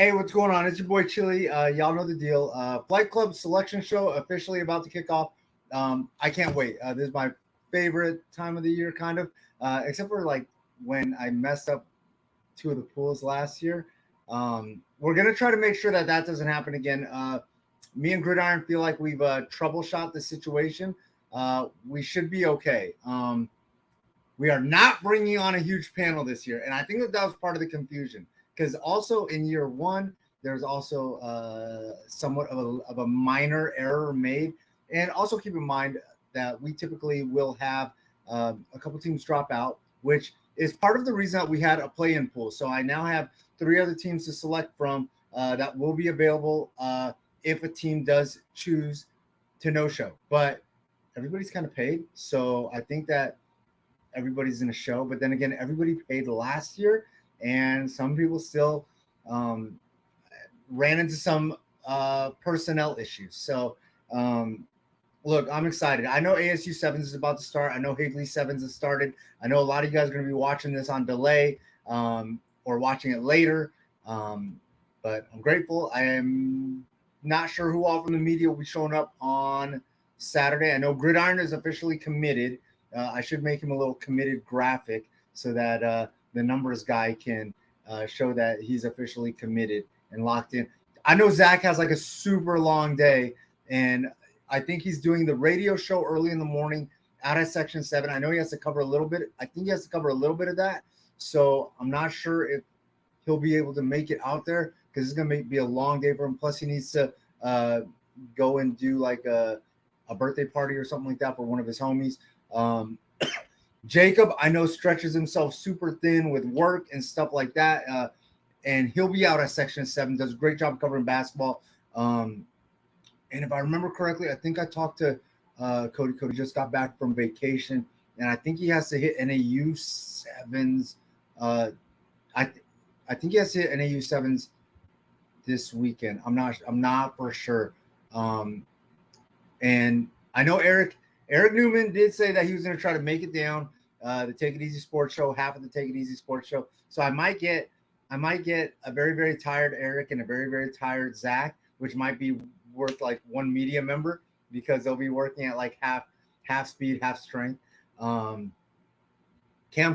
Hey, what's going on? It's your boy Chili. Y'all know the deal. Flight Club selection show officially about to kick off. I can't wait. This is my favorite time of the year, kind of, except for like when I messed up two of the pools last year. We're gonna try to make sure that that doesn't happen again. Me and Gridiron feel like we've troubleshot the situation. We should be okay. We are not bringing on a huge panel this year, and I think that was part of the confusion. Because also in year one, there's also somewhat of a minor error made. And also keep in mind that we typically will have a couple teams drop out, which is part of the reason that we had a play-in pool. So I now have 3 other teams to select from that will be available if a team does choose to no-show. But everybody's kind of paid. So I think that everybody's in a show. But then again, everybody paid last year. And some people still ran into some personnel issues. So, look, I'm excited. I know ASU Sevens is about to start. I know Higley Sevens has started. I know a lot of you guys are going to be watching this on delay or watching it later. But I'm grateful. I am not sure who all from the media will be showing up on Saturday. I know Gridiron is officially committed. I should make him a little committed graphic so that the numbers guy can show that he's officially committed and locked in. I know Zach has like a super long day, and I think he's doing the radio show early in the morning out at Section 7. I know he has to cover a little bit. I think he has to cover a little bit of that. So I'm not sure if he'll be able to make it out there because it's going to be a long day for him. Plus, he needs to go and do like a birthday party or something like that for one of his homies. Jacob, I know, stretches himself super thin with work and stuff like that. And he'll be out at Section 7, does a great job covering basketball. And if I remember correctly, I think I talked to Cody. Cody just got back from vacation, and I think he has to hit NAU 7s. I think he has to hit NAU 7s this weekend. I'm not for sure. And I know Eric Newman did say that he was going to try to make it down the Take It Easy Sports Show, half of the Take It Easy Sports Show. So I might get a very, very tired Eric and a very, very tired Zach, which might be worth like one media member because they'll be working at like half speed, half strength. Cam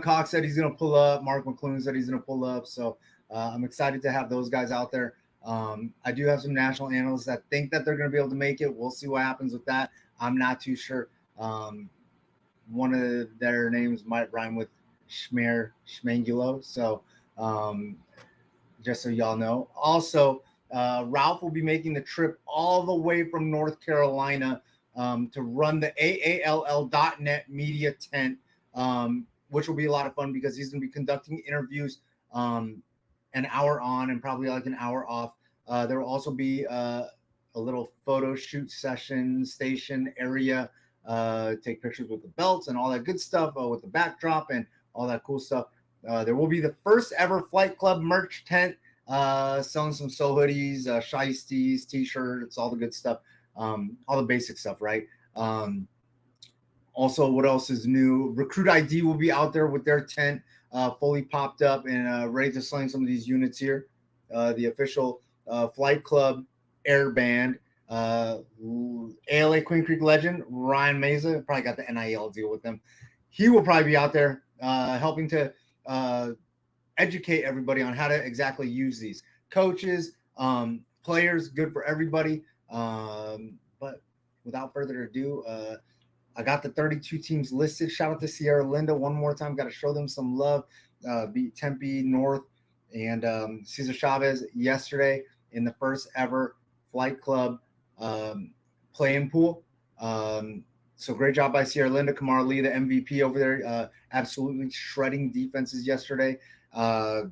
Cox said he's going to pull up. Mark McClune said he's going to pull up. So I'm excited to have those guys out there. I do have some national analysts that think that they're going to be able to make it. We'll see what happens with that. I'm not too sure. One of their names might rhyme with Schmangulo. So just so y'all know. Also, Ralph will be making the trip all the way from North Carolina to run the AALL.net media tent, which will be a lot of fun because he's going to be conducting interviews an hour on and probably like an hour off. There will also be a little photo shoot session station area, take pictures with the belts and all that good stuff with the backdrop and all that cool stuff. There will be the first ever Flight Club merch tent, selling some soul hoodies, shiesties, t-shirts, all the good stuff, all the basic stuff, right? Also, what else is new? RecruitID will be out there with their tent fully popped up and ready to sling some of these units here. The official Flight Club Air Band, ALA Queen Creek legend Ryan Meza probably got the NIL deal with them. He will probably be out there helping to educate everybody on how to exactly use these. Coaches, players, good for everybody. But without further ado, I got the 32 teams listed. Shout out to Sierra Linda one more time. Got to show them some love. Beat Tempe North and Cesar Chavez yesterday in the first ever Flight Club play-in pool. So great job by Sierra Linda. Kamara Lee, the MVP over there, absolutely shredding defenses yesterday. And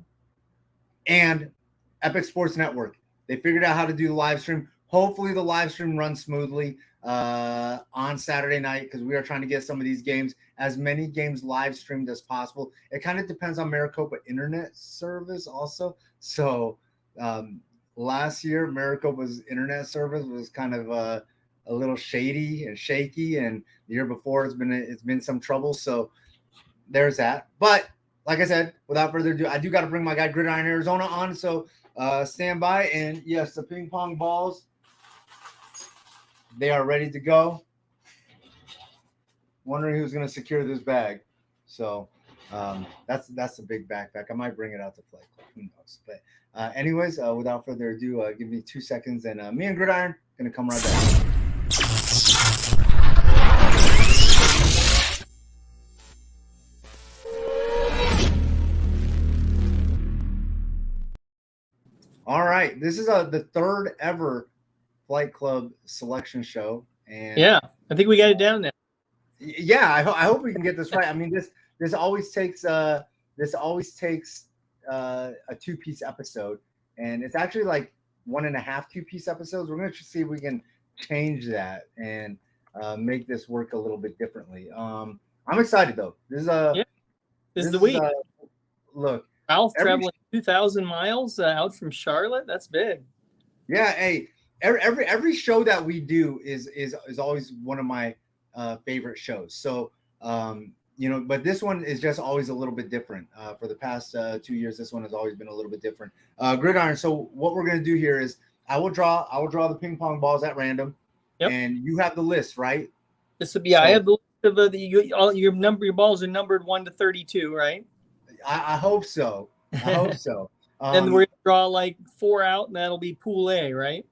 Epic Sports Network, they figured out how to do the live stream. Hopefully the live stream runs smoothly on Saturday night because we are trying to get some of these games, as many games live streamed as possible. It kind of depends on Maricopa internet service also. So last year, Maricopa's internet service was kind of a little shady and shaky, and the year before it's been some trouble. So there's that. But like I said, without further ado, I do got to bring my guy Gridiron Arizona on. So stand by. And yes, the ping pong balls, they are ready to go. Wondering who's going to secure this bag. So that's a big backpack. I might bring it out to Flight Club. Who knows? But anyways, without further ado, give me 2 seconds, and me and Gridiron going to come right back. All right, this is the third ever Flight Club selection show, and yeah, I think we got it down now. Yeah, I hope we can get this right. I mean, this always takes a 2-piece episode, and it's actually like 1.5 2-piece episodes. We're going to see if we can change that and make this work a little bit differently. I'm excited though. This is the week. Look, Ralph traveling 2,000 miles out from Charlotte. That's big. Yeah. Hey, every show that we do is always one of my favorite shows. So, but this one is just always a little bit different. For the past 2 years, this one has always been a little bit different. Gridiron. So what we're going to do here is I will draw the ping pong balls at random, and you have the list, right? This would be. So, I have the list of your balls are numbered 1 to 32, right? I hope so. I hope so. And we're going to draw like 4 out, and that'll be Pool A, right?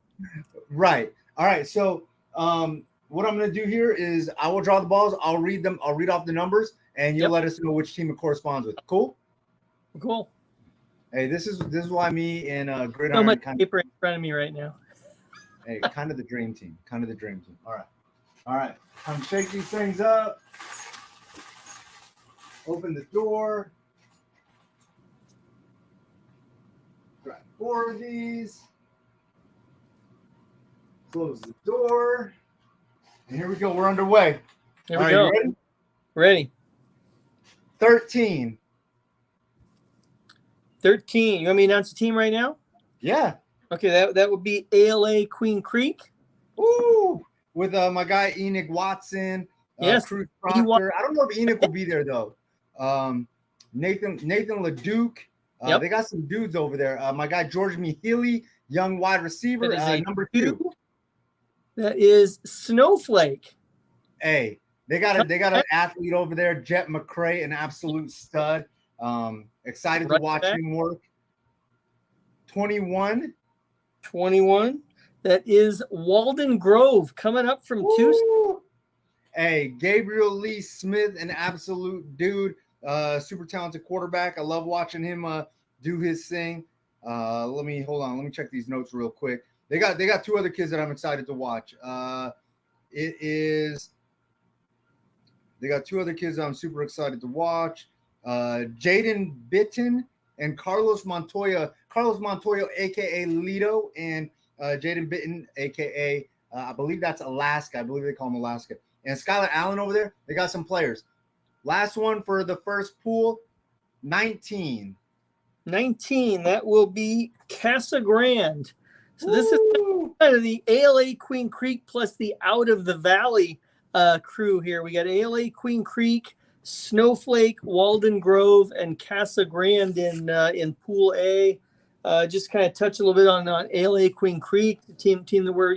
Right. All right. So what I'm going to do here is I will draw the balls. I'll read them. I'll read off the numbers, and you'll let us know which team it corresponds with. Cool? Cool. Hey, this is why me and Gridiron. So much paper in front of me right now. Hey, kind of the dream team. Kind of the dream team. All right. Come shake these things up. Open the door. Grab 4 of these. Close the door. And here we go. We're underway. Here we go. Ready? Ready. 13. 13. You want me to announce the team right now? Yeah. Okay, that would be ALA Queen Creek. Woo! With my guy Enoch Watson. Yes. Cruz Proctor. I don't know if Enoch will be there though. Nathan LeDuc. They got some dudes over there. My guy George Mihili, young wide receiver, number 2. That is Snowflake. Hey, they got an athlete over there, Jet McCray, an absolute stud. Excited to watch him work. 21. That is Walden Grove coming up from Tucson. Hey, Gabriel Lee Smith, an absolute dude, super talented quarterback. I love watching him do his thing. Let me check these notes real quick. They got 2 other kids that I'm excited to watch. They got 2 other kids that I'm super excited to watch. Jaden Bitton and Carlos Montoya. Carlos Montoya, aka Lido, and Jaden Bitton, aka I believe that's Alaska. I believe they call him Alaska. And Skylar Allen over there. They got some players. Last one for the first pool, 19. 19. That will be Casa Grande. So this is kind of the ALA Queen Creek plus the Out of the Valley crew here. We got ALA Queen Creek, Snowflake, Walden Grove, and Casa Grande in Pool A. Just kind of touch a little bit on ALA Queen Creek, the team that we're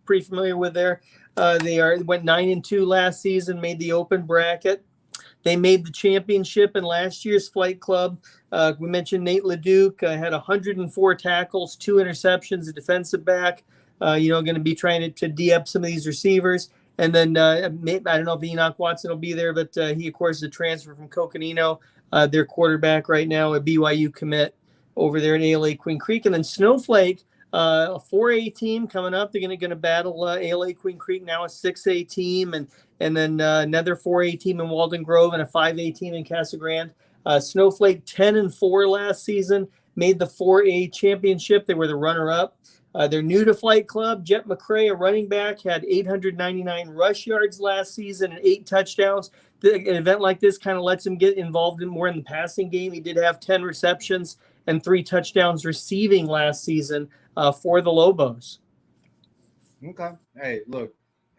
pretty familiar with there. They went 9-2 last season, made the open bracket. They made the championship in last year's Flight Club. We mentioned Nate LeDuc had 104 tackles, 2 interceptions, a defensive back. Going to be trying to de-up some of these receivers. And then I don't know if Enoch Watson will be there, but he, of course, is a transfer from Coconino, their quarterback right now, a BYU commit over there in ALA Queen Creek. And then Snowflake, a 4A team coming up. They're going to battle ALA Queen Creek, now a 6A team, and then another 4A team in Walden Grove and a 5A team in Casa Grande. Snowflake 10-4 last season, made the 4A championship. They were the runner-up. They're new to Flight Club. Jet McCray, a running back, had 899 rush yards last season and 8 touchdowns. An event like this kind of lets him get involved more in the passing game. He did have 10 receptions and 3 touchdowns receiving last season for the Lobos. Okay. Hey, look,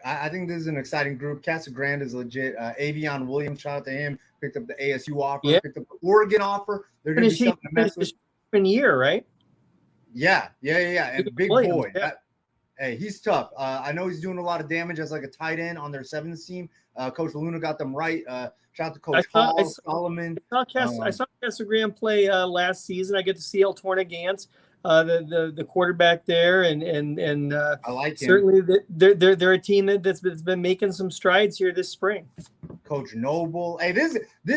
I think this is an exciting group. Casa Grande is legit. Avion Williams, shout out to him, picked up the ASU offer, picked up the Oregon offer. They're going to be something to mess with. Year, right? Yeah. And big Williams, boy. yeah. Hey, he's tough. I know he's doing a lot of damage as like a tight end on their 7th team. Coach Luna got them right. Shout out to Coach Hall, Solomon. I saw Casagrande play last season. I get to see El Tornagant, the quarterback there, and I like him. Certainly they're a team that's been making some strides here this spring. Coach Noble. Hey, this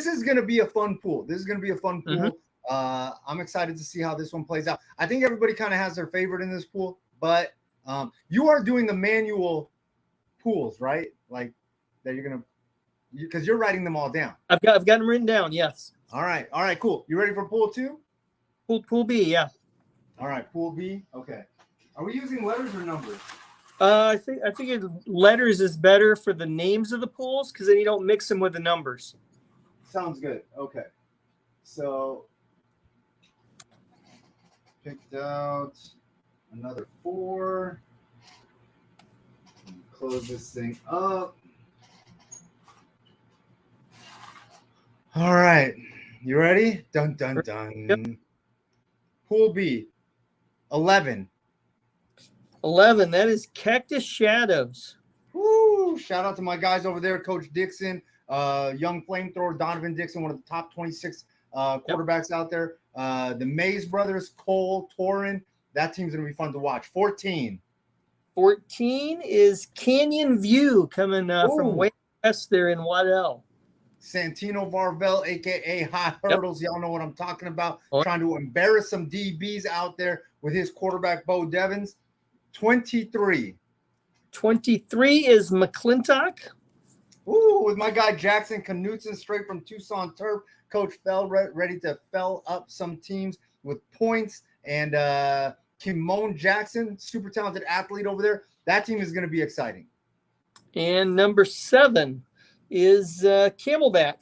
is going to be a fun pool. This is going to be a fun pool. Mm-hmm. I'm excited to see how this one plays out. I think everybody kind of has their favorite in this pool, but you are doing the manual pools, right? Like that you're going to, because you're writing them all down. I've got them written down. Yes. All right, cool. You ready for pool 2? Pool B, yeah. All right, pool B. Okay. Are we using letters or numbers? I figured letters is better for the names of the pools because then you don't mix them with the numbers. Sounds good. Okay. So picked out another 4. Close this thing up. All right. You ready? Dun, dun, dun. Yep. Pool B, 11. 11. That is Cactus Shadows. Woo! Shout out to my guys over there, Coach Dixon, young flamethrower, Donovan Dixon, one of the top 26 quarterbacks out there. The Mays brothers, Cole, Torin. That team's going to be fun to watch. 14. 14 is Canyon View coming from way west there in Waddell. Santino Varvel, a.k.a. High Hurdles. Y'all know what I'm talking about. Trying to embarrass some DBs out there with his quarterback, Bo Devins. 23. 23 is McClintock. Ooh, with my guy Jackson Knutson, straight from Tucson Turf. Coach Fell ready to fell up some teams with points. And Kimon Jackson, super talented athlete over there. That team is going to be exciting. And number 7 is Camelback.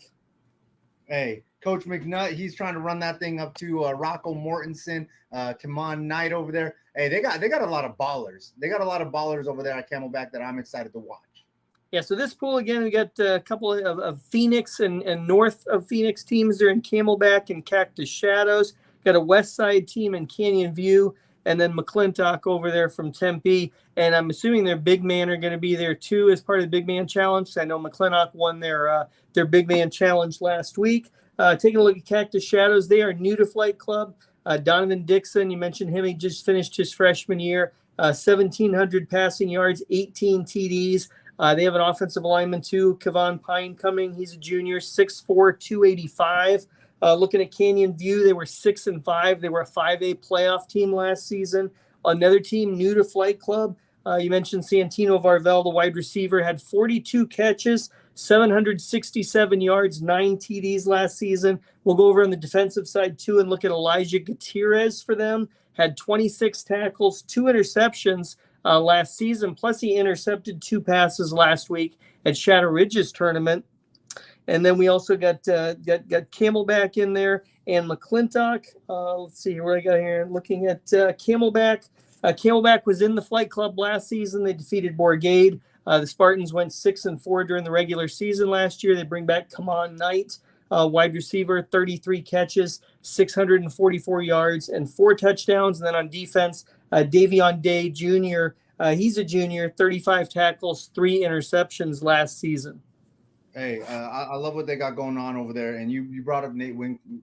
Hey, Coach McNutt, he's trying to run that thing up to Rocco Mortensen, Kimon Knight over there. Hey, they got a lot of ballers. They got a lot of ballers over there at Camelback that I'm excited to watch. Yeah, so this pool, again, we got a couple of Phoenix and north of Phoenix teams there in Camelback and Cactus Shadows. Got a West Side team in Canyon View, and then McClintock over there from Tempe. And I'm assuming their big man are going to be there too as part of the Big Man Challenge. I know McClintock won their Big Man Challenge last week. Taking a look at Cactus Shadows, they are new to Flight Club. Donovan Dixon, you mentioned him. He just finished his freshman year. 1,700 passing yards, 18 TDs. They have an offensive lineman too, Kevon Pine coming. He's a junior, 6'4", 285. Looking at Canyon View, they were 6-5. They were a 5A playoff team last season. Another team new to Flight Club. You mentioned Santino Varvel, the wide receiver, had 42 catches, 767 yards, 9 TDs last season. We'll go over on the defensive side too and look at Elijah Gutierrez for them. Had 26 tackles, 2 interceptions last season, plus he intercepted 2 passes last week at Shadow Ridge's tournament. And then we also got Camelback in there and McClintock. Let's see where I got here. Looking at Camelback. Camelback was in the Flight Club last season. They defeated Bourgade. The Spartans went 6-4 during the regular season last year. They bring back Kamon Knight, wide receiver, 33 catches, 644 yards, and 4 touchdowns. And then on defense, Davion Day Jr., he's a junior, 35 tackles, 3 interceptions last season. Hey, I love what they got going on over there. And you brought up Nate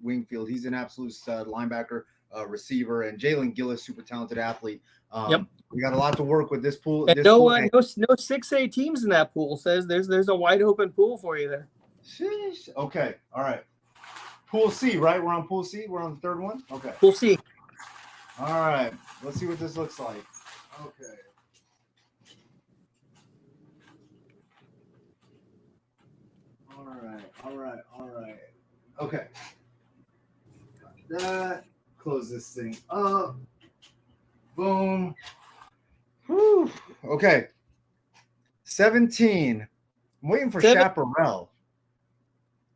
Wingfield. He's an absolute stud linebacker, receiver, and Jalen Gillis, super talented athlete. Yep. We got a lot to work with this pool. And no 6A teams in that pool. Says there's a wide open pool for you there. Sheesh. Okay. All right. Pool C, right? We're on pool C. We're on the 3rd one. Okay. Pool C. All right. Let's see what this looks like. Okay. All right. Okay. Got that. Close this thing up. Boom. Whew. Okay. 17. I'm waiting for Chaparral.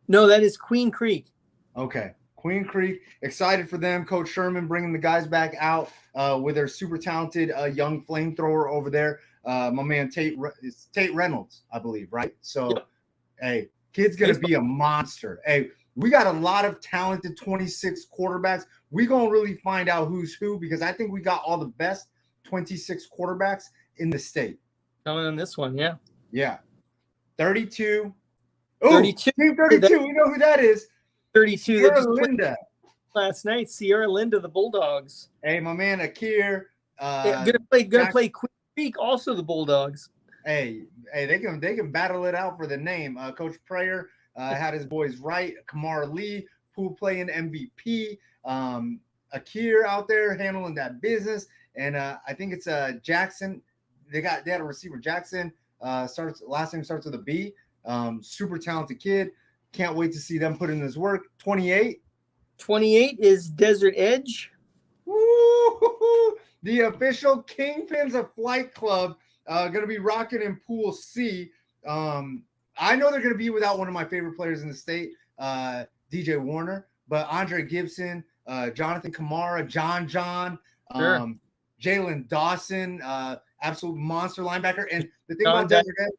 No, that is Queen Creek. Okay. Queen Creek. Excited for them. Coach Sherman bringing the guys back out with their super talented young flamethrower over there. My man Tate Reynolds, I believe, right? So, Hey, kid's going to be a monster. Hey, We got a lot of talented 26 quarterbacks. We're going to really find out who's who because I think we got all the best 26 quarterbacks in the state. Coming on this one, yeah. Yeah. 32. Oh, 32. Team 32. We know who that is. 32. Sierra Linda. Last night, Sierra Linda, the Bulldogs. Hey, my man Akir. Gonna play Queen Creek, also the Bulldogs. Hey, they can battle it out for the name. Coach Prayer had his boys right. Kamar Lee, pool playing MVP. Akir out there handling that business, and I think it's Jackson. They had a receiver Jackson. Last name starts with a B. Super talented kid. Can't wait to see them put in this work. 28. 28 is Desert Edge. Woo-hoo-hoo. The official Kingpins of Flight Club going to be rocking in Pool C. I know they're going to be without one of my favorite players in the state, DJ Warner, but Andre Gibson, Jonathan Kamara, John, Sure. Jalen Dawson, absolute monster linebacker. And the thing John about Desert Edge,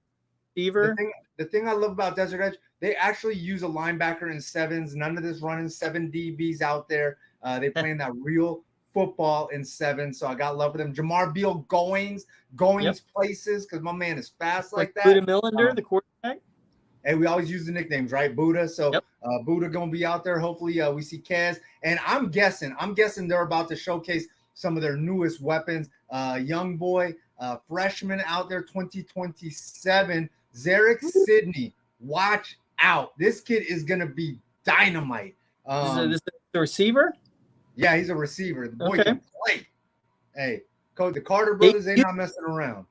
Fever. the thing I love about Desert Edge, they actually use a linebacker in sevens. None of this running 7 DBs out there. They playing that real football in 7. So I got love for them. Jamar Beal Goings places because my man is fast like that. Buddha Millender, the quarterback. Hey, we always use the nicknames, right? Buddha. So Buddha gonna be out there. Hopefully we see Kaz. And I'm guessing they're about to showcase some of their newest weapons. Young boy, freshman out there, 2027. Zarek Sidney. Watch out. This kid is gonna be dynamite. This is the receiver? Yeah, he's a receiver. The boy can play. Hey, Coach, the Carter brothers ain't not messing around.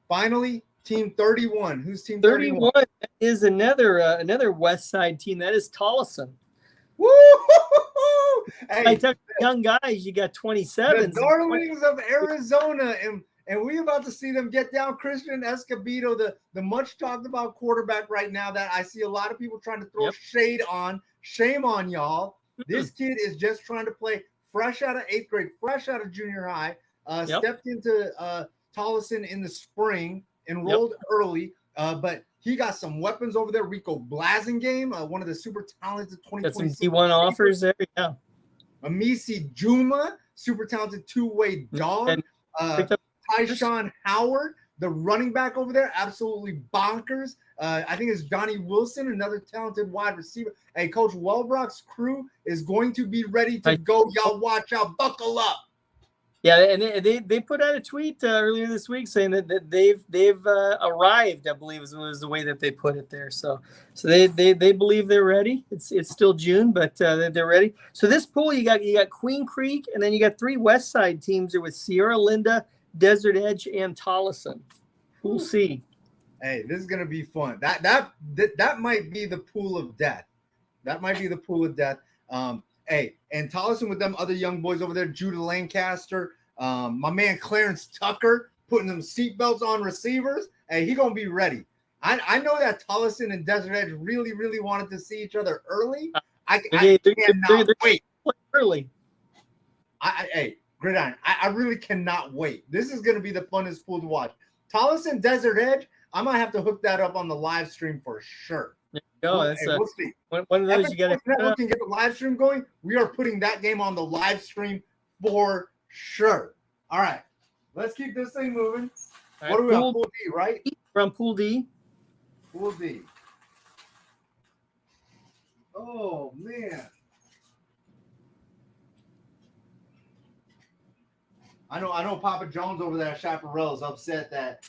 Finally, Team 31. Who's Team 31? 31 is another West Side team. That is Tolleson. Woo! Hey, young guys, you got 27. The darlings of Arizona, and we about to see them get down. Christian Escobedo, the much talked about quarterback right now that I see a lot of people trying to throw shade on. Shame on y'all. This kid is just trying to play fresh out of 8th grade, fresh out of junior high, stepped into Tolleson in the spring, enrolled early, but he got some weapons over there. Rico Blasingame, one of the super talented 2026. Got some D1 offers there, yeah. Amisi Juma, super talented two-way dog. Tyshawn Howard, the running back over there, absolutely bonkers. I think it's Johnny Wilson, another talented wide receiver. Hey, Coach Welbrock's crew is going to be ready to go. Y'all watch out. Buckle up. Yeah, and they put out a tweet earlier this week saying that they've arrived, I believe was the way that they put it there. So they believe they're ready. It's still June, but they're ready. So this pool, you got Queen Creek, and then you got 3 West Side teams there with Sierra Linda, Desert Edge, and Tolleson. Pool C. Hey, this is gonna be fun. That might be the pool of death. That might be the pool of death. Hey, and Tolleson with them other young boys over there, Judah Lancaster, my man Clarence Tucker putting them seatbelts on receivers. Hey, he gonna be ready. I know that Tolleson and Desert Edge really, really wanted to see each other early. I cannot wait. Early. Hey, Gridiron, I really cannot wait. This is gonna be the funnest pool to watch. Tolleson, Desert Edge, I might have to hook that up on the live stream for sure. There you go. We'll see. One of those you got to can get the live stream going. We are putting that game on the live stream for sure. All right, let's keep this thing moving. Right, what are we on? Pool D, right? We're on Pool D. Pool D. Oh man. I know Papa Jones over there at Chaparral is upset that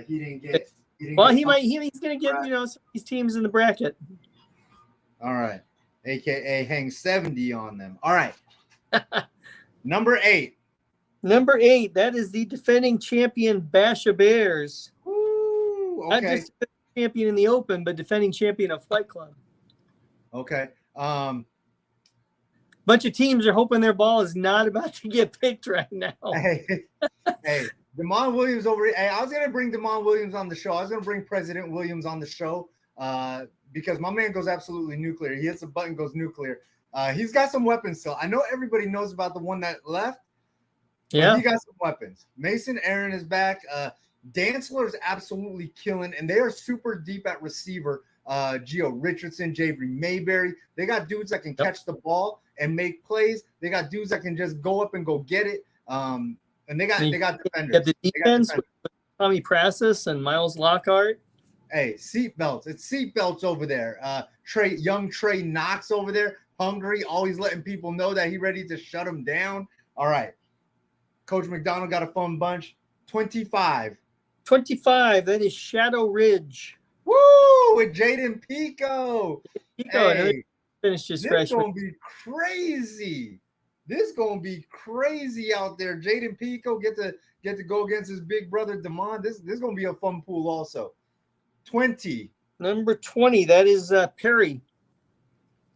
he didn't get. He's going to get some of these teams in the bracket. All right, aka hang 70 on them. All right, number 8. Number 8, that is the defending champion Basha Bears. Ooh, okay. Not just champion in the Open, but defending champion of Flight Club. Okay. Bunch of teams are hoping their ball is not about to get picked right now. Hey, Damon Williams over here. Hey, I was going to bring Damon Williams on the show. I was going to bring President Williams on the show because my man goes absolutely nuclear. He hits a button, goes nuclear. He's got some weapons still. I know everybody knows about the one that left. Yeah. He got some weapons. Mason Aaron is back. Dantzler is absolutely killing, and they are super deep at receiver. Gio Richardson, Javery Mayberry. They got dudes that can catch the ball and make plays. They got dudes that can just go up and go get it. And they got defenders. Get the defense with Tommy Prasis and Miles Lockhart. Hey, seatbelts. It's seatbelts over there. Young Trey Knox over there, hungry, always letting people know that he's ready to shut them down. All right. Coach McDonald got a fun bunch. 25. 25. That is Shadow Ridge. Woo! With Jaden Pico. Hey, finished his freshman. This is going to be crazy. This is going to be crazy out there. Jaden Pico get to go against his big brother, Damon. This is going to be a fun pool also. 20. Number 20. That is Perry.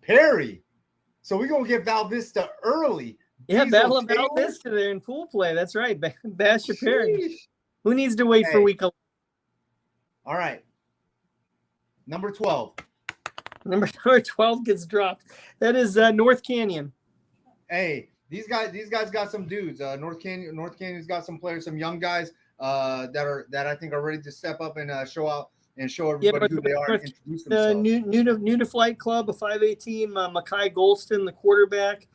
Perry. So we're going to get Val Vista early. Yeah, Battle of Val Vista there in pool play. That's right. Basher Perry. Who needs to wait for week 11? All right. Number 12. Number 12 gets dropped. That is North Canyon. Hey, these guys got some dudes. North Canyon's got some players, some young guys that I think are ready to step up and show out and show everybody who they are and introduce themselves. New to Flight Club, a 5A team. Makai Golston, the quarterback.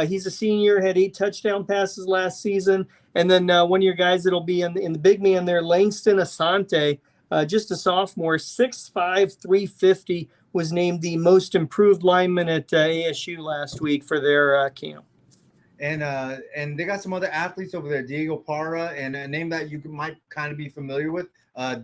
He's a senior, had 8 touchdown passes last season. And then one of your guys that'll be in the big man there, Langston Asante, just a sophomore, 6'5", 350, was named the most improved lineman at ASU last week for their camp. And they got some other athletes over there, Diego Parra, and a name that you might kind of be familiar with,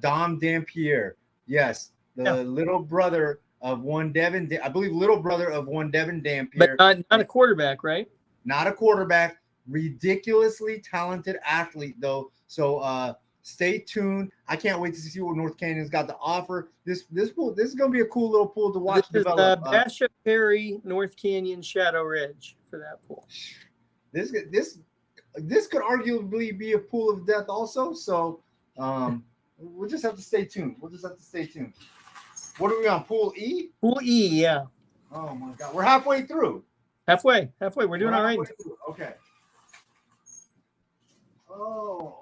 Dom Dampierre. Yes, the little brother of one Devin, I believe little brother of one Devin Dampierre. But not a quarterback, right? Not a quarterback. Ridiculously talented athlete, though. So stay tuned. I can't wait to see what North Canyon's got to offer. This is going to be a cool little pool to watch develop. Basha Perry, North Canyon, Shadow Ridge for that pool. This could arguably be a pool of death also. So we'll just have to stay tuned. What are we on? Pool E? Pool E, yeah. Oh my God. We're halfway through. Halfway. We're doing all right. Okay. Oh.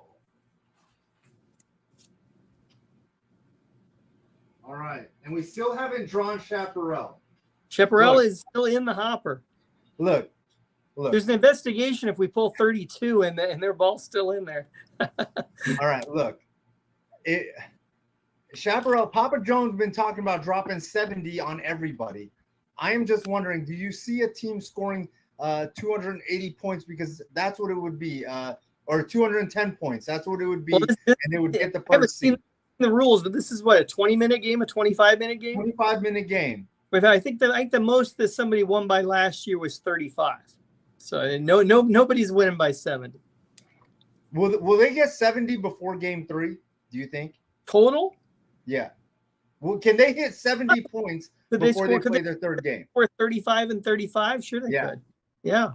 All right. And we still haven't drawn Chaparral. Chaparral is still in the hopper. Look. There's an investigation if we pull 32 and their ball's still in there. All right. Look. Chaparral, Papa Jones been talking about dropping 70 on everybody. I am just wondering, do you see a team scoring 280 points? Because that's what it would be. Or 210 points. That's what it would be. And they would get the first seed. The rules, but this is what, a 20-minute game, a 25-minute game? 25-minute game. But I think the most that somebody won by last year was 35. So nobody's winning by 70. Will they get 70 before game 3? Do you think? Total? Yeah. Well, can they hit 70 points before they play their third game? Or 35 and 35? Sure they could. Yeah.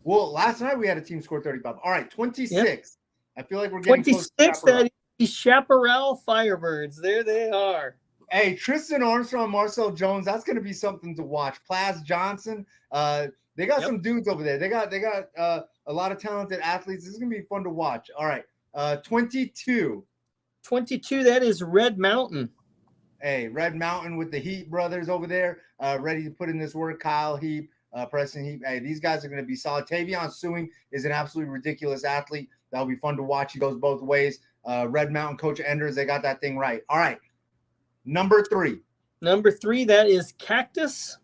Well, last night we had a team score 35. All right, 26. Yep. I feel like we're getting 26. That is Chaparral Firebirds. There they are. Hey, Tristan Armstrong, Marcel Jones. That's going to be something to watch. Plas Johnson. They got some dudes over there. They got a lot of talented athletes. This is going to be fun to watch. All right, 22. 22. That is Red Mountain. Hey, Red Mountain with the Heat brothers over there, ready to put in this work. Kyle Heap. Preston Heap. Hey, these guys are going to be solid. Tavion Sewing is an absolutely ridiculous athlete. That'll be fun to watch. He goes both ways. Red Mountain, Coach Enders, they got that thing right. All right. Number 3. Number 3, that is Cactus.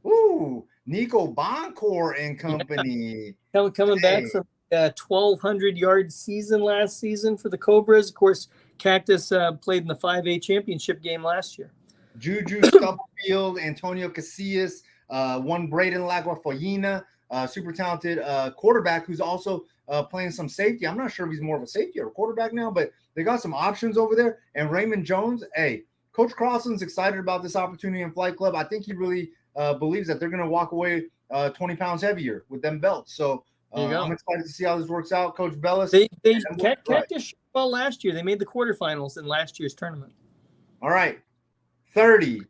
Ooh, Nico Boncourt and company. Yeah. Coming back from a 1,200-yard season last season for the Cobras. Of course, Cactus played in the 5A championship game last year. Juju Stubblefield, Antonio Casillas, one Braden Laguafoyina, super talented quarterback who's also playing some safety. I'm not sure if he's more of a safety or a quarterback now, but they got some options over there. And Raymond Jones, hey, Coach Crosland's excited about this opportunity in Flight Club. I think he really believes that they're going to walk away 20 pounds heavier with them belts. So I'm excited to see how this works out. Coach Bellis. Cactus well last year. They made the quarterfinals in last year's tournament. All right. 30.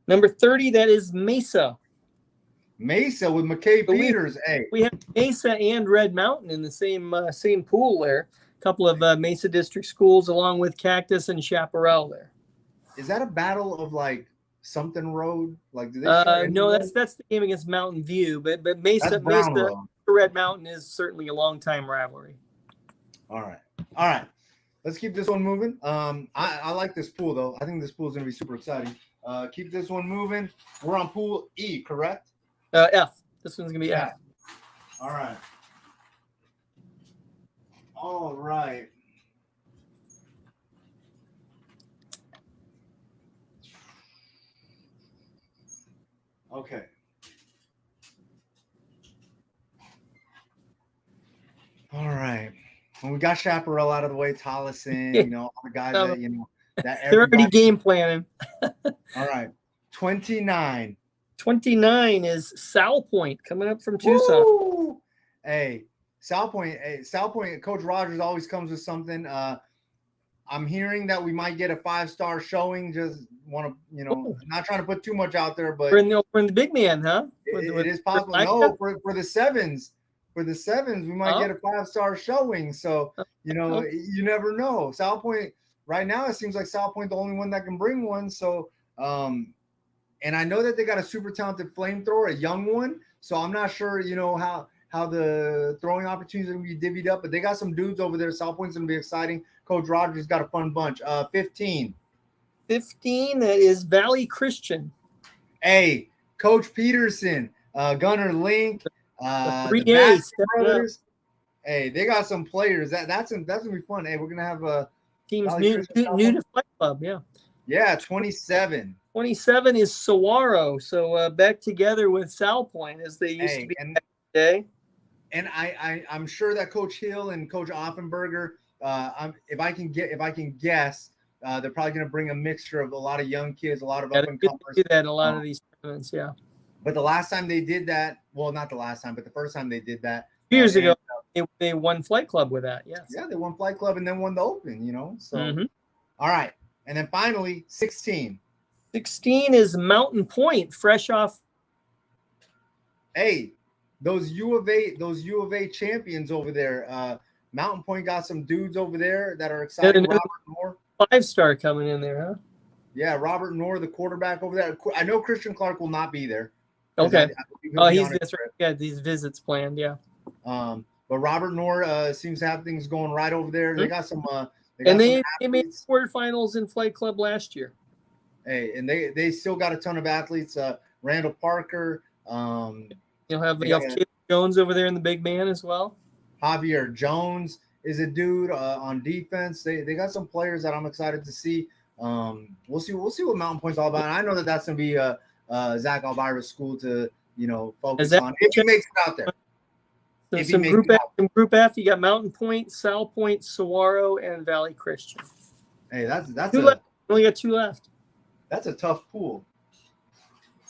Number 30, that is Mesa. Mesa with McKay Peters. We have Mesa and Red Mountain in the same pool there. A couple of Mesa District schools along with Cactus and Chaparral there. is that a battle of like something road? Like, do they share any No, road? that's the game against Mountain View, but That's Mesa Brown Road. Red Mountain is certainly a long time rivalry. All right. Let's keep this one moving. I like this pool though. I think this pool is gonna be super exciting. Keep this one moving. We're on pool E, correct? F. This one's gonna be F. All right. All right. Okay. All right. When we got Chaparral out of the way, Tollison, all the guys that they're already game planning. All right. 29. 29 is Sal Point coming up from Tucson. Woo! Hey, Sal Point, Coach Rogers always comes with something. I'm hearing that we might get a 5-star showing. Just want to, not trying to put too much out there, but we're in the big man, huh? It is possible. No, for the sevens. For the sevens, we might get a 5-star showing. So, you never know. Sal Point, right now, it seems like Sal Point the only one that can bring one. So, and I know that they got a super talented flamethrower, a young one. So I'm not sure, how the throwing opportunities are going to be divvied up. But they got some dudes over there. Sal Point's going to be exciting. Coach Rogers got a fun bunch. 15. 15 is Valley Christian. Hey, Coach Peterson, Gunnar Link, the 3A brothers. Hey, they got some players. That's gonna be fun. Hey, we're gonna have a teams new to Fight Club. Yeah, 27. 27 is Saguaro. So back together with Sal Point as they used to be back in the day. And I'm sure that Coach Hill and Coach Offenberger, if I can guess, they're probably going to bring a mixture of a lot of young kids, a lot of up and comers. Do that in a lot of these tournaments, yeah. But the last time they did that, well, not the last time, but the first time they did that, years ago, they won Flight Club with that. Yes. Yeah, they won Flight Club and then won the Open. So, All right, and then finally 16. 16 is Mountain Point, fresh off. Hey, those U of A champions over there. Mountain Point got some dudes over there that are excited. Robert Moore, 5-star coming in there, huh? Yeah, Robert Moore, the quarterback over there. I know Christian Clark will not be there. Okay. That's right. Yeah, these visits planned. Yeah. But Robert Moore seems to have things going right over there. They got some. They made quarterfinals in Flight Club last year. Hey, and they still got a ton of athletes. Randall Parker. You'll have Caleb Jones over there in the big man as well. Javier Jones is a dude on defense. They got some players that I'm excited to see. We'll see what Mountain Point's all about. And I know that's going to be Zach Elvira's school to focus on if he makes it out there. So some group F, you got Mountain Point, Sal Point, Saguaro, and Valley Christian. Hey, that's only got 2 left. That's a tough pool.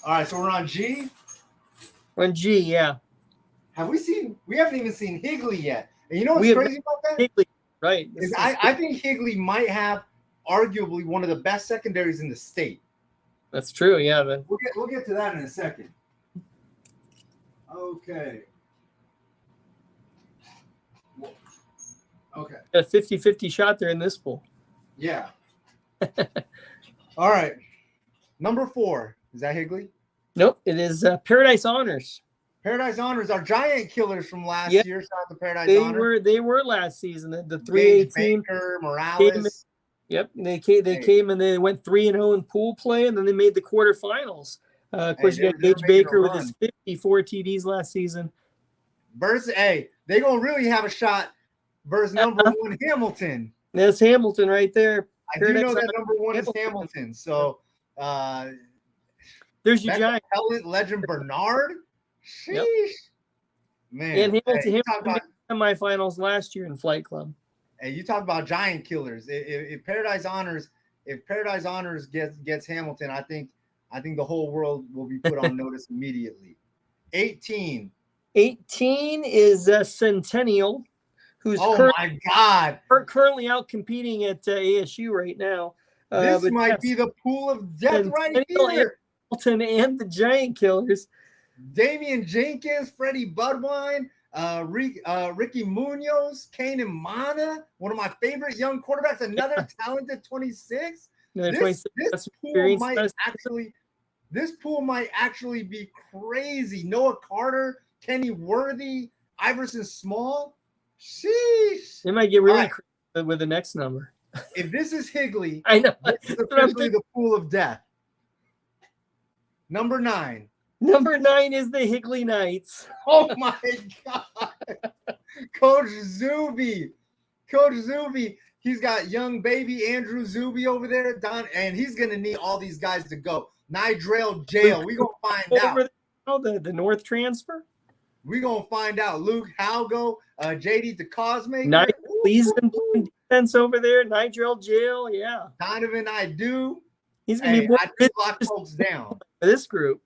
All right, so we're on G. We're on G, yeah. We haven't even seen Higley yet. And you know what's crazy about that? Higley, right. I think Higley might have arguably one of the best secondaries in the state. That's true, yeah. But we'll get to that in a second. Okay. Okay. A 50-50 shot there in this pool. Yeah. All right. Number 4. Is that Higley? Nope. It is Paradise Honors. Paradise Honors are giant killers from last year. Shout out to Paradise Honors. They were last season. The 3A team. Baker, Morales. They came and they went 3-0 in pool play, and then they made the quarterfinals. Of course, you got Gage Baker with his 54 TDs last season. Versus, they're going to really have a shot versus number 1 Hamilton. That's Hamilton right there. I do know that number 1 is Hamilton. So there's your giant. Legend Bernard. Sheesh. Yep. Man. And Hamilton made semifinals last year in Flight Club. Hey, you talk about giant killers. If Paradise Honors gets Hamilton, I think the whole world will be put on notice immediately. 18. 18 is Centennial, who's currently out competing at ASU right now. This might be the pool of death right here. Hamilton and the Giant Killers. Damian Jenkins, Freddie Budwine, Ricky Munoz, Kanan Mana, one of my favorite young quarterbacks, another talented 26. Another This 26 this plus pool experience. might actually be crazy. Noah Carter, Kenny Worthy, Iverson Small. Sheesh. It might get really right. crazy with the next number. If this is Higley, I know. this is officially the pool of death. Number 9. Number 9 is the Higley Knights. Oh my God. Coach Zuby. He's got young baby Andrew Zuby over there, and he's going to need all these guys to go. Nidrell Jail. We're going to find out. The North transfer. We're going to find out. Luke Halgo, JD DeCosmaker. Nice Cleveland playing defense over there. Nidrell Jail. Yeah. Donovan Idu. He's going to be I do lock folks down. For this group.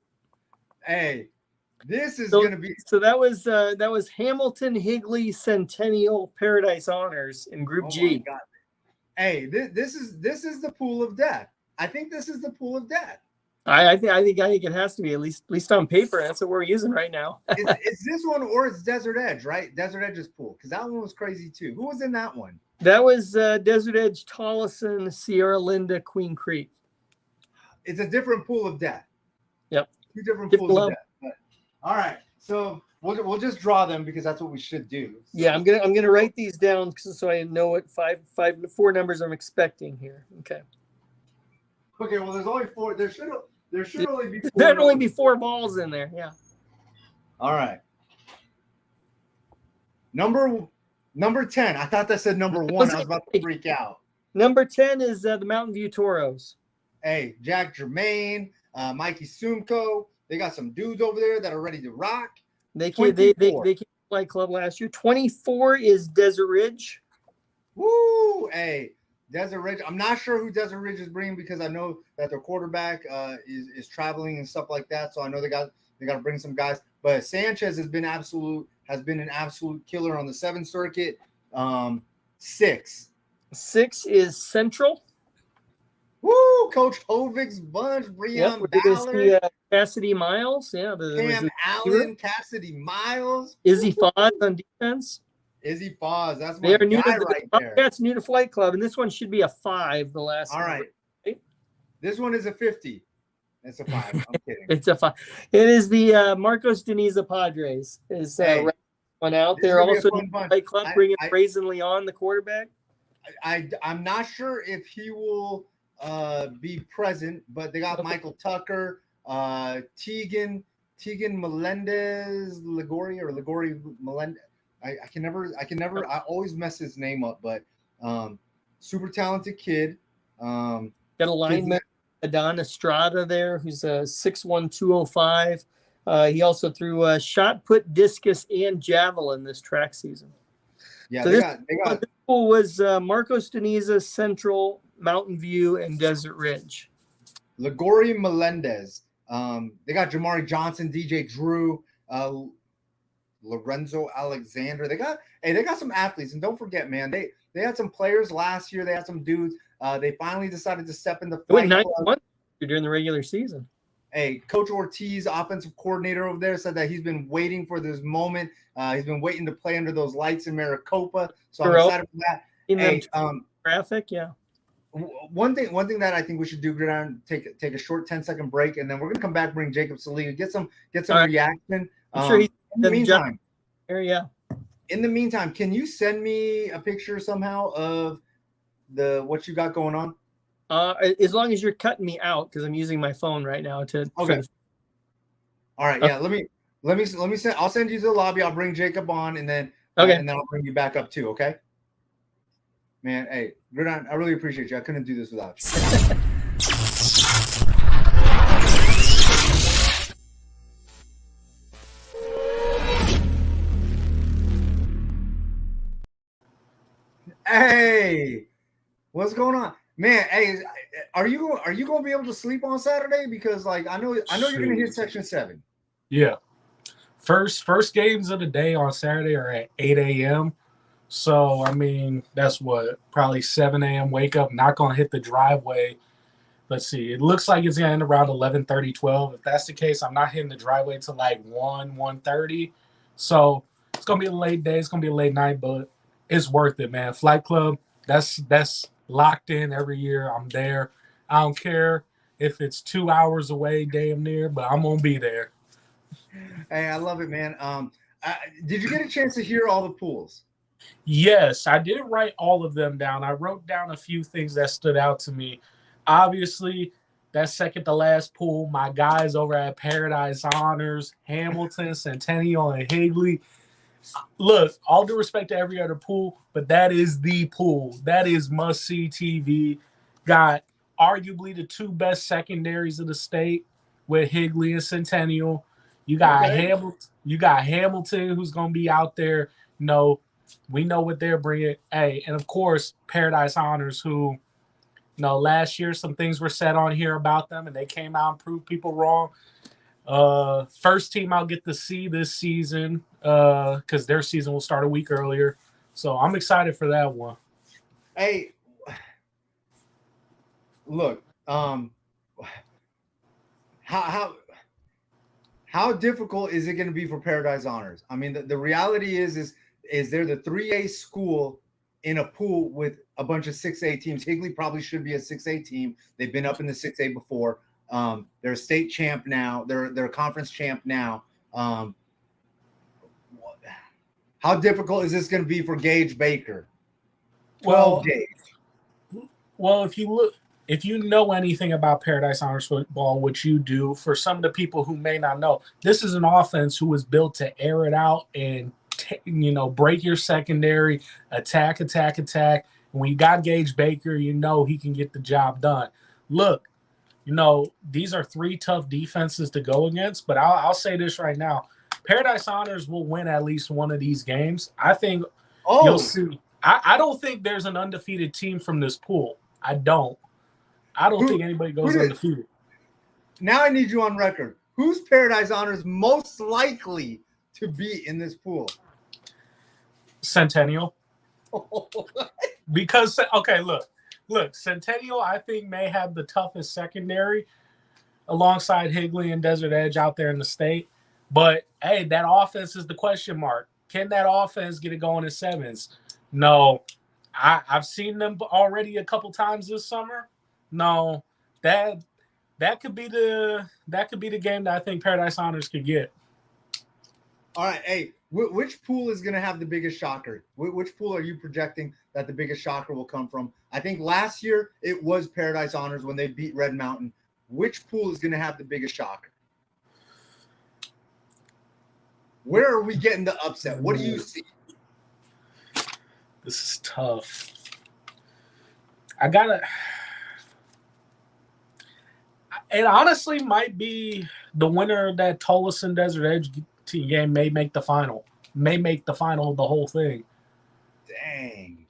Hey, this is going to be. So that was Hamilton Higley Centennial Paradise Honors in Group G. My God. Hey, this is the pool of death. I think this is the pool of death. I think it has to be at least on paper. That's what we're using right now. It's this one or it's Desert Edge, right? Desert Edge's pool, because that one was crazy too. Who was in that one? That was Desert Edge, Tolleson, Sierra Linda, Queen Creek. It's a different pool of death. Yep. 2 different pools of death. But, all right, so we'll just draw them because that's what we should do. So, yeah, I'm gonna write these down so I know what 4 numbers I'm expecting here. Okay. Okay. Well, there's only 4. There should only be 4. There'd only be 4 balls in there. Yeah. All right. Number 10. I thought that said number 1. I was about to freak out. Number 10 is the Mountain View Toros. Hey, Jack Germain, Mikey Sumko. They got some dudes over there that are ready to rock. They came Flight Club last year. 24 is Desert Ridge. Woo! Hey, Desert Ridge. I'm not sure who Desert Ridge is bringing because I know that their quarterback is traveling and stuff like that. So I know they got to bring some guys. But Sanchez has been an absolute killer on the 7 circuit. 6 is Central. Woo! Coach Hovig's bunch. Breon Ballard. Cassidy Miles. Yeah. Cam Allen. Cassidy Miles. Izzy Foz on defense. Izzy Foz. That's my guy right there. That's new to Flight Club, and this one should be a 5. The last. All right. Right? This one is a 50. It's a 5. I'm kidding. It's a 5. It is the Marcos Deniza Padres. Is one out there also Flight Club bringing Brazen Leon, the quarterback. I'm not sure if he will be present, but they got Michael Tucker, Tegan Melendez, Ligori Melendez. I can never. I always mess his name up, but super talented kid. Got a lineman, Adon Estrada there, who's a 6'1", 205. He also threw shot put, discus, and javelin this track season. Yeah, so this pool was Marcos Deniza, Central, Mountain View, and Desert Ridge. Ligori Melendez. They got Jamari Johnson, DJ Drew, Lorenzo Alexander. They got some athletes, and don't forget, man, they had some players last year. They had some dudes. They finally decided to step in the fight. 91 during the regular season. Hey, Coach Ortiz, offensive coordinator over there, said that he's been waiting for this moment. He's been waiting to play under those lights in Maricopa. So I'm excited for that. Hey, graphic, yeah. One thing that I think we should do, go down, take a short 10-second break, and then we're gonna come back, bring Jacob Saliga, get some reaction. I'm sure he's in the meantime. Yeah. In the meantime, can you send me a picture somehow of what you got going on? As long as you're cutting me out, because I'm using my phone right now to. Okay. All right. Yeah. Let me send. I'll send you to the lobby. I'll bring Jacob on, and then and then I'll bring you back up too. Okay. Man, hey, Gridiron, I really appreciate you. I couldn't do this without you. Hey, what's going on, man? Hey, are you going to be able to sleep on Saturday? Because like I know you're going to hit Section 7. Yeah, first games of the day on Saturday are at 8 a.m. So I mean that's probably 7 a.m. wake up. Not going to hit the driveway. Let's see. It looks like it's going to end around 11:30, 12. If that's the case, I'm not hitting the driveway till like 1:30. So it's going to be a late day. It's going to be a late night, but it's worth it, man. Flight Club, that's locked in every year. I'm there. I don't care if it's 2 hours away, damn near, but I'm gonna be there. Hey, I love it, man. Did you get a chance to hear all the pools? Yes, I didn't write all of them down. I wrote down a few things that stood out to me. Obviously, that second to last pool, my guys over at Paradise Honors, Hamilton, Centennial, and Higley. Look, all due respect to every other pool, but that is the pool. That is must-see TV. Got arguably the two best secondaries of the state with Higley and Centennial. You got Hamilton. You got Hamilton, who's going to be out there. We know what they're bringing. Hey, and of course, Paradise Honors, who, last year some things were said on here about them, and they came out and proved people wrong. First team I'll get to see this season because their season will start a week earlier. So I'm excited for that one. Hey, look, how difficult is it going to be for Paradise Honors? I mean, the reality is they're the 3A school in a pool with a bunch of 6A teams. Higley probably should be a 6A team. They've been up in the 6A before. They're a state champ now. They're a conference champ now. How difficult is this going to be for Gage Baker? 12 days. Well, if you know anything about Paradise Honors football, which you do, for some of the people who may not know, this is an offense who was built to air it out and break your secondary, attack. And when you got Gage Baker, he can get the job done. Look, these are three tough defenses to go against, but I'll say this right now. Paradise Honors will win at least one of these games. I think you'll see. I don't think there's an undefeated team from this pool. I don't think anybody goes undefeated. Now I need you on record. Who's Paradise Honors most likely to be in this pool? Centennial. Because, okay, look, Centennial, I think, may have the toughest secondary alongside Higley and Desert Edge out there in the state. But, hey, that offense is the question mark. Can that offense get it going in sevens? No. I've seen them already a couple times this summer. No. That could be the game that I think Paradise Honors could get. All right, hey, which pool is going to have the biggest shocker? Which pool are you projecting that the biggest shocker will come from? I think last year it was Paradise Honors when they beat Red Mountain. Which pool is going to have the biggest shocker? Where are we getting the upset? What do you see? This is tough. It honestly might be the winner of that Tolleson Desert Edge team game may make the final of the whole thing. Dang.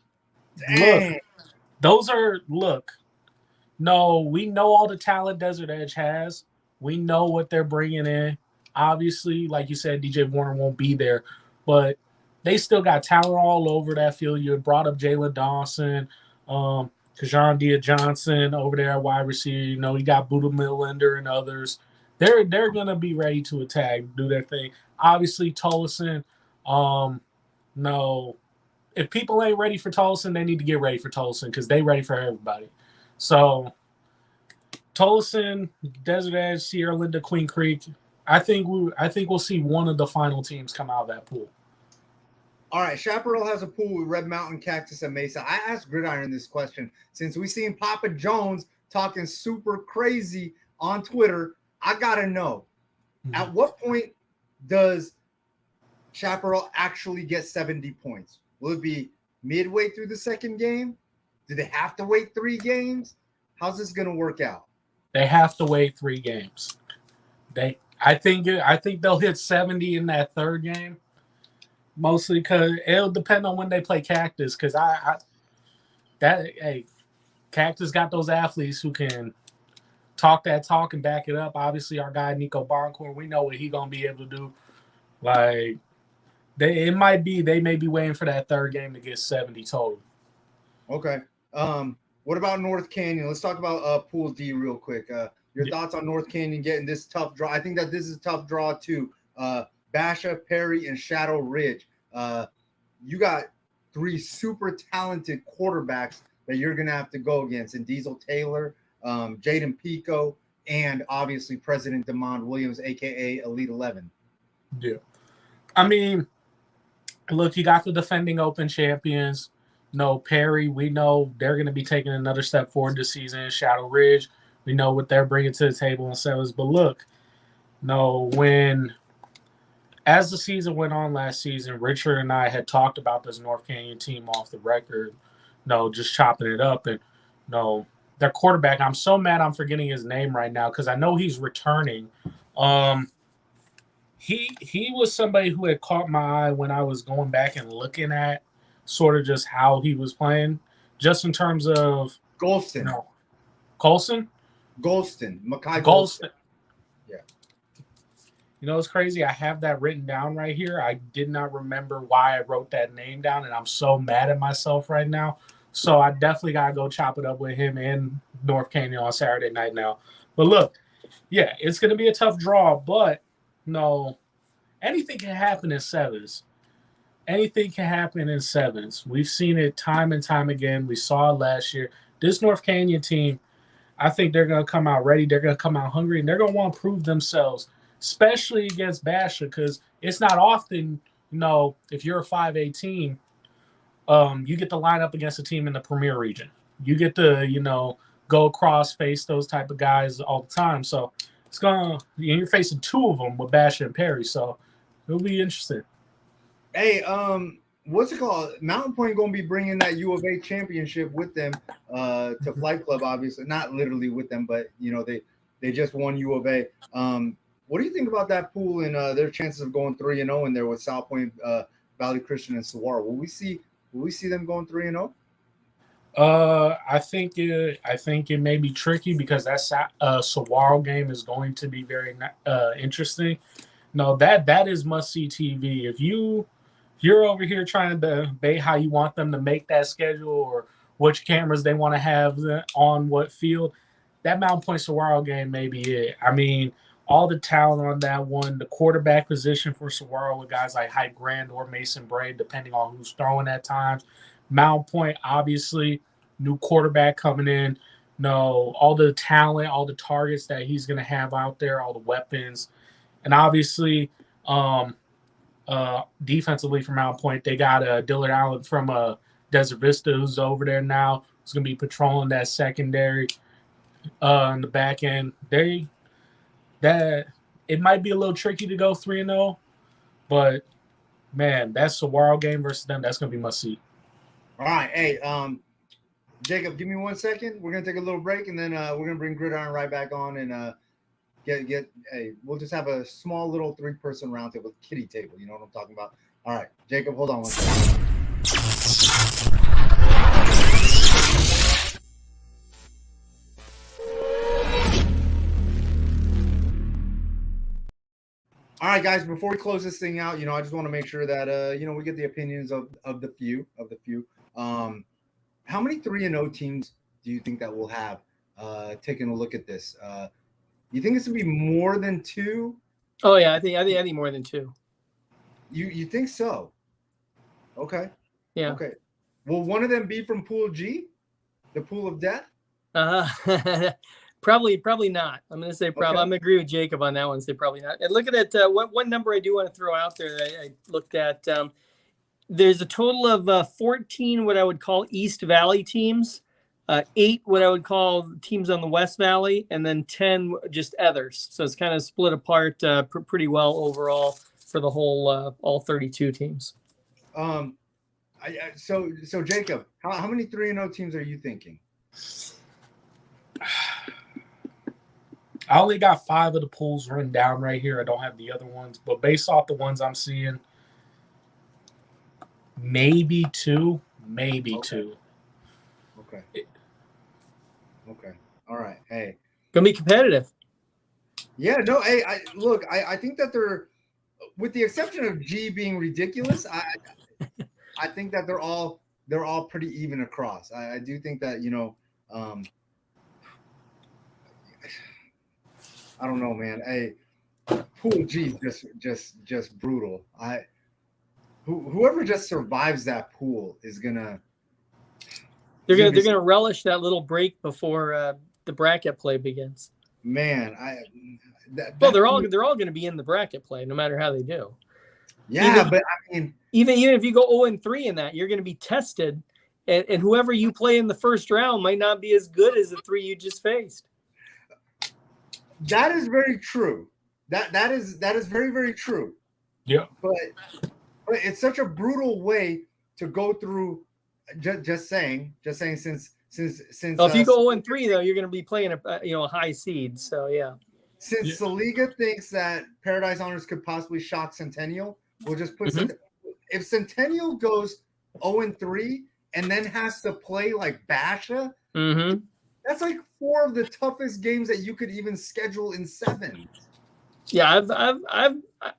No, we know all the talent Desert Edge has. We know what they're bringing in. Obviously, like you said, DJ Warner won't be there, but they still got talent all over that field. You brought up Jalen Dawson, Kajan Dia-Johnson over there at wide receiver. You got Buddha Millender and others. They're going to be ready to attack, do their thing. Obviously, Tolleson, no. If people ain't ready for Tolleson, they need to get ready for Tolleson because they ready for everybody. So, Tolleson, Desert Edge, Sierra Linda, Queen Creek, I think we'll see one of the final teams come out of that pool. All right, Chaparral has a pool with Red Mountain, Cactus, and Mesa. I asked Gridiron this question since we seen Papa Jones talking super crazy on Twitter. I gotta know, at what point does Chaparral actually get 70 points? Will it be midway through the second game? Do they have to wait 3 games? How's this gonna work out? They have to wait 3 games. I think they'll hit 70 in that third game. Mostly because it'll depend on when they play Cactus. Because Cactus got those athletes who can talk that talk and back it up. Obviously, our guy Nico Boncourt, we know what he's gonna be able to do. Like they may be waiting for that third game to get 70 total. Okay. What about North Canyon? Let's talk about Pool D real quick. Your thoughts on North Canyon getting this tough draw? I think that this is a tough draw too. Basha, Perry, and Shadow Ridge. You got 3 super talented quarterbacks that you're going to have to go against. And Diesel Taylor, Jaden Pico, and obviously President Demond Williams, aka Elite 11. Yeah. I mean, look, you got the defending Open champions. No, Perry, we know they're going to be taking another step forward this season. Shadow Ridge, we know what they're bringing to the table in sevens. But look, no, as the season went on last season, Richard and I had talked about this North Canyon team off the record, just chopping it up. And their quarterback, I'm so mad I'm forgetting his name right now because I know he's returning. He was somebody who had caught my eye when I was going back and looking at sort of just how he was playing, just in terms of Golston. Colson? Golston. Makai Golston. Yeah. It's crazy. I have that written down right here. I did not remember why I wrote that name down, and I'm so mad at myself right now. So I definitely got to go chop it up with him and North Canyon on Saturday night now. But look, yeah, it's going to be a tough draw, but anything can happen in sevens. Anything can happen in sevens. We've seen it time and time again. We saw it last year. This North Canyon team, I think they're going to come out ready. They're going to come out hungry, and they're going to want to prove themselves, especially against Basha, because it's not often, if you're a 5A team, you get to line up against a team in the Premier region. You get to, go across, face those type of guys all the time. So you're facing two of them with Basha and Perry. So it'll be interesting. Hey, what's it called? Mountain Point going to be bringing that U of A championship with them to Flight Club, obviously. Not literally with them, but, they just won U of A. What do you think about that pool and their chances of going 3-0 in there with South Point, Valley Christian, and Saguaro? Will we see them going 3-0? I think it may be tricky because that Saguaro game is going to be very interesting. No, that is must-see TV. If you're over here trying to debate how you want them to make that schedule or which cameras they want to have on what field, that Mountain Point Saguaro game may be it. I mean, all the talent on that one, the quarterback position for Saguaro with guys like Hype Grand or Mason Braid, depending on who's throwing at times. Mountain Point, obviously, new quarterback coming in. All the talent, all the targets that he's going to have out there, all the weapons. And obviously, defensively for Mountain Point, they got Dillard Allen from Desert Vista who's over there now. He's going to be patrolling that secondary in the back end. It might be a little tricky to go 3-0, but, man, that Saguaro game versus them, that's going to be must-see. All right. Hey, Jacob, give me 1 second. We're going to take a little break, and then we're going to bring Gridiron right back on and we'll just have a small little 3-person round table, kiddie table. You know what I'm talking about? All right. Jacob, hold on 1 second. All right, guys, before we close this thing out, I just want to make sure that, we get the opinions of the few. How many 3-0 teams do you think that we'll have taking a look at this? You think it's going to be more than 2? Oh, yeah, I think more than 2. You think so? Okay. Yeah. Okay. Will one of them be from Pool G, the Pool of Death? Probably not. I'm going to say probably. Okay. I'm going to agree with Jacob on that one. Say probably not. And looking at one number I do want to throw out there that I looked at, there's a total of 14 what I would call East Valley teams, 8 what I would call teams on the West Valley, and then 10 just others. So it's kind of split apart pretty well overall for the whole all 32 teams. So Jacob, how many 3-0 teams are you thinking? I only got 5 of the pools written down right here. I don't have the other ones, but based off the ones I'm seeing, maybe 2. Okay. 2. Okay. Okay. All right. Hey. Gonna be competitive. Yeah. No. Hey. I think that they're, with the exception of G being ridiculous, I think that they're all pretty even across. I do think that I don't know, man. Hey, Pool G just brutal. Whoever just survives that pool is gonna. They're gonna relish that little break before the bracket play begins. Man, Well, they're all going to be in the bracket play, no matter how they do. Yeah, but I mean, even if you go 0-3 in that, you're going to be tested, and whoever you play in the first round might not be as good as the 3 you just faced. That is very true. That is very, very true. Yeah. But it's such a brutal way to go through. Just saying, since. Well, if you go 0-3 though, you're going to be playing a high seed. So yeah. Since the Liga thinks that Paradise Honors could possibly shock Centennial, we'll just put if Centennial goes 0-3 and then has to play like Basha, that's like 4 of the toughest games that you could even schedule in 7. Yeah,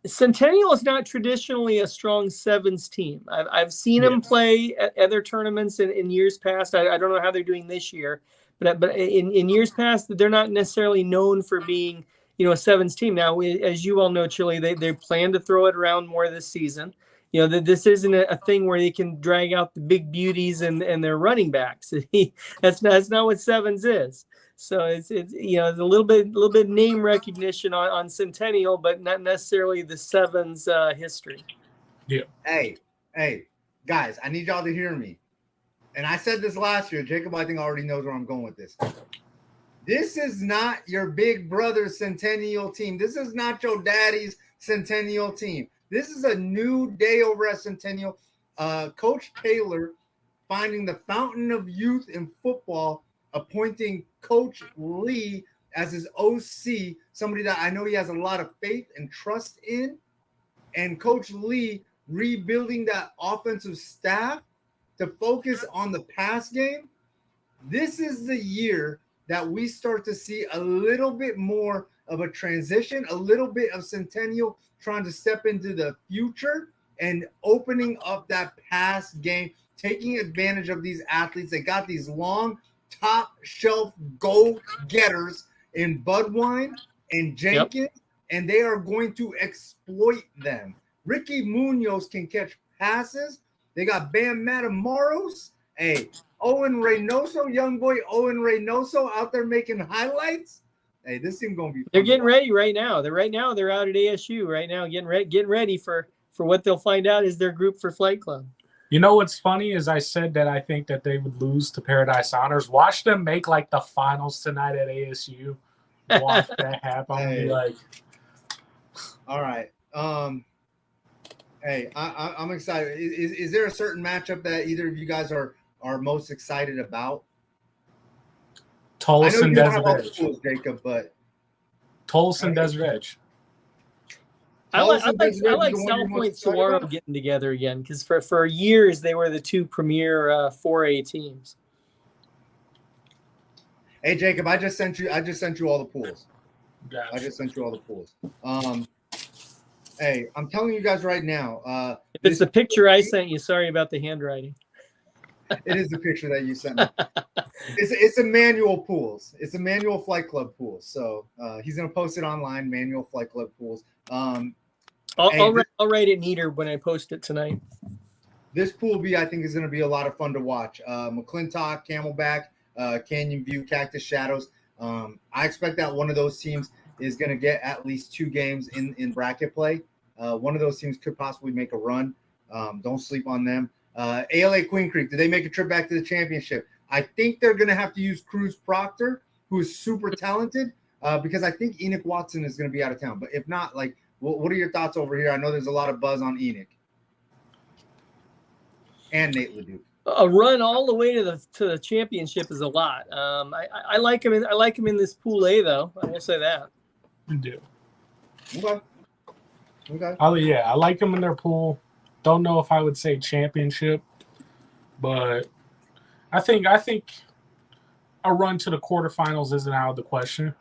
Centennial is not traditionally a strong 7s team. I've seen them play at other tournaments in years past. I don't know how they're doing this year, but in years past, they're not necessarily known for being a 7s team. Now, as you all know, Chile, they plan to throw it around more this season. This isn't a thing where they can drag out the big beauties and their running backs. That's not what 7s is. So it's a little bit name recognition on Centennial, but not necessarily the 7s history. Yeah. Hey, guys, I need y'all to hear me. And I said this last year. Jacob, I think, already knows where I'm going with this. This is not your big brother Centennial team. This is not your daddy's Centennial team. This is a new day over at Centennial. Coach Taylor finding the fountain of youth in football, appointing Coach Lee as his OC, somebody that I know he has a lot of faith and trust in, and Coach Lee rebuilding that offensive staff to focus on the pass game. This is the year that we start to see a little bit more of a transition, a little bit of Centennial trying to step into the future and opening up that pass game, taking advantage of these athletes. They got these long, top shelf go-getters in Budwine and Jenkins, and they are going to exploit them. Ricky Munoz can catch passes. They got Bam Matamoros. Hey, Owen Reynoso, young boy Owen Reynoso out there making highlights. Hey, this team gonna be fun. They're getting ready right now. They're out at ASU right now, getting ready for what they'll find out is their group for Flight Club. You know what's funny is I said that I think that they would lose to Paradise Honors. Watch them make like the finals tonight at ASU. Watch that happen. Hey. Like, all right. Hey, I'm excited. Is there a certain matchup that either of you guys are most excited about? Tulsa and Desert Edge. Jacob, but Tulsa and Desert Edge. I like South Point Saguaro getting together again because for years they were the 2 premier 4A teams. Hey Jacob, I just sent you all the pools. Gotcha. I just sent you all the pools. Hey, I'm telling you guys right now. If it's the picture I sent you, sorry about the handwriting. It is the picture that you sent me. It's a manual pools. It's a manual Flight Club pools. So he's gonna post it online. Manual Flight Club pools. I'll write it neater when I post it tonight. This pool B, I think, is gonna be a lot of fun to watch. McClintock, Camelback, Canyon View, Cactus Shadows. I expect that one of those teams is gonna get at least 2 games in bracket play. One of those teams could possibly make a run. Don't sleep on them. ALA Queen Creek, did they make a trip back to the championship? I think they're going to have to use Cruz Proctor, who is super talented, because I think Enoch Watson is going to be out of town. But if not, like, what are your thoughts over here? I know there's a lot of buzz on Enoch and Nate Leduc. A run all the way to the championship is a lot. I like him. I like him in this pool A though. I will say that. You do. Okay. Oh yeah, I like them in their pool. Don't know if I would say championship, but I think a run to the quarterfinals isn't out of the question.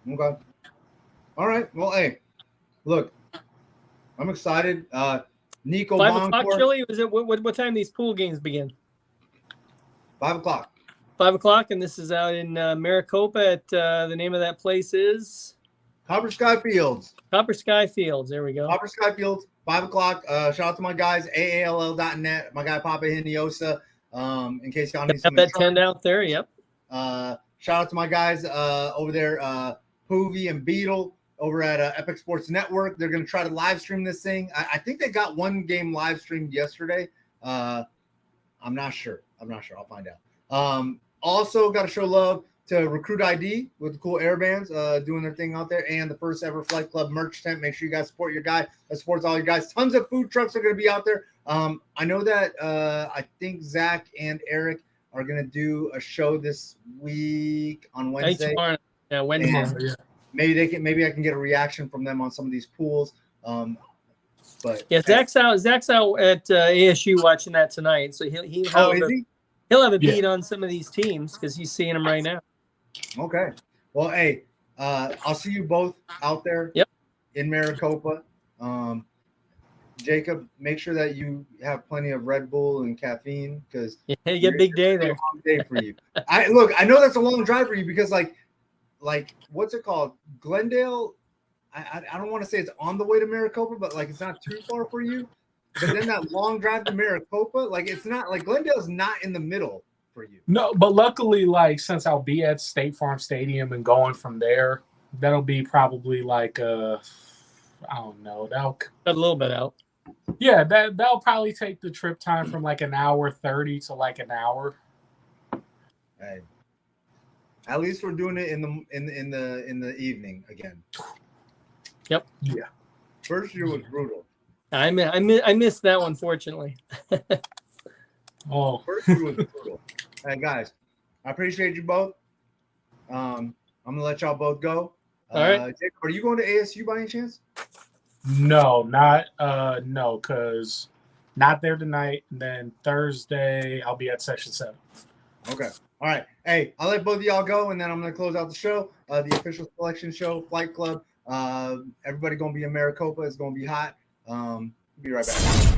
Okay. All right. Well, hey, look, I'm excited. Nico 5 o'clock, Chili? Was it what time these pool games begin? 5 o'clock. 5 o'clock, and this is out in Maricopa at the name of that place is Copper Sky Fields. Copper Sky Fields. There we go. Copper Sky Fields, 5 o'clock. Shout out to my guys, AALL.net, my guy Papa Hiniosa. In case y'all need some that tent out there, yep. Shout Shout out to my guys over there, Poovy and Beetle over at Epic Sports Network. They're going to try to live stream this thing. I think they got one game live streamed yesterday. I'm not sure. I'll find out. Also, got to show love to RecruitID with the cool airbands doing their thing out there, and the first ever Flight Club merch tent. Make sure you guys support your guy that supports all you guys. Tons of food trucks are going to be out there. I know that I think Zach and Eric are going to do a show this week on Wednesday. Yeah, Wednesday. And maybe I can get a reaction from them on some of these pools. But yeah, Zach's out at ASU watching that tonight, so he'll have a beat on some of these teams because he's seeing them right now. Okay. Well, hey, I'll see you both out there. Yep. In Maricopa. Jacob, make sure that you have plenty of Red Bull and caffeine because you get a big day there. Long day for you. I know that's a long drive for you because like what's it called? Glendale. I don't want to say it's on the way to Maricopa, but like it's not too far for you. But then that long drive to Maricopa, like it's not like Glendale's not in the middle for you. No, but luckily, like since I'll be at State Farm Stadium and going from there, that'll be probably like I don't know, that'll a little bit out. Yeah, that'll probably take the trip time from like an hour 30 to like an hour. Hey, at least we're doing it in the evening again. Yep. Yeah. First year was brutal. I missed that one, fortunately. First year was brutal. Hey guys, I appreciate you both. I'm gonna let y'all both go. All right. Jacob, are you going to ASU by any chance? No, because not there tonight. And then Thursday I'll be at Section 7. Okay. All right. Hey, I'll let both of y'all go, and then I'm gonna close out the show. The official selection show, Flight Club. Everybody gonna be in Maricopa. It's gonna be hot. Be right back.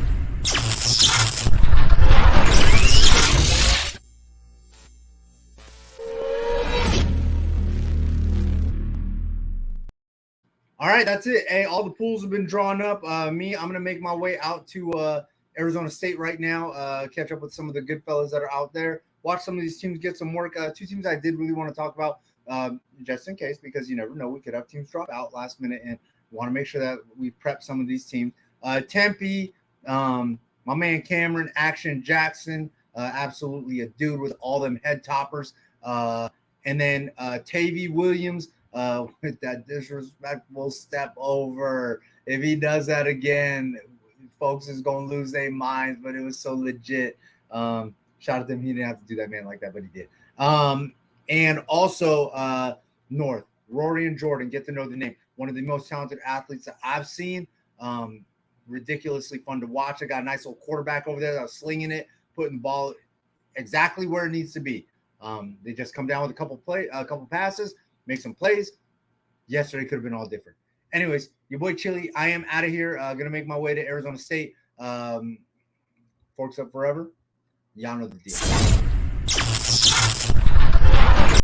All right, that's it. Hey, all the pools have been drawn up. I'm gonna make my way out to Arizona State right now. Catch up with some of the good fellas that are out there. Watch some of these teams get some work. Two teams I did really want to talk about, just in case, because you never know, we could have teams drop out last minute, and want to make sure that we prep some of these teams. Tempe, my man Cameron Action Jackson, absolutely a dude with all them head toppers. And then Tavy Williams with that disrespectful step over. If he does that again, folks is going to lose their minds, but it was so legit. Shout out to him. He didn't have to do that man like that, but he did. And also North, Rory and Jordan, get to know the name. One of the most talented athletes that I've seen. Ridiculously fun to watch. I got a nice little quarterback over there that was slinging it, putting the ball exactly where it needs to be. They just come down with a couple passes, make some plays. Yesterday could have been all different. Anyways, your boy Chili, I am out of here. Gonna make my way to Arizona State. Forks up forever. Y'all know the deal.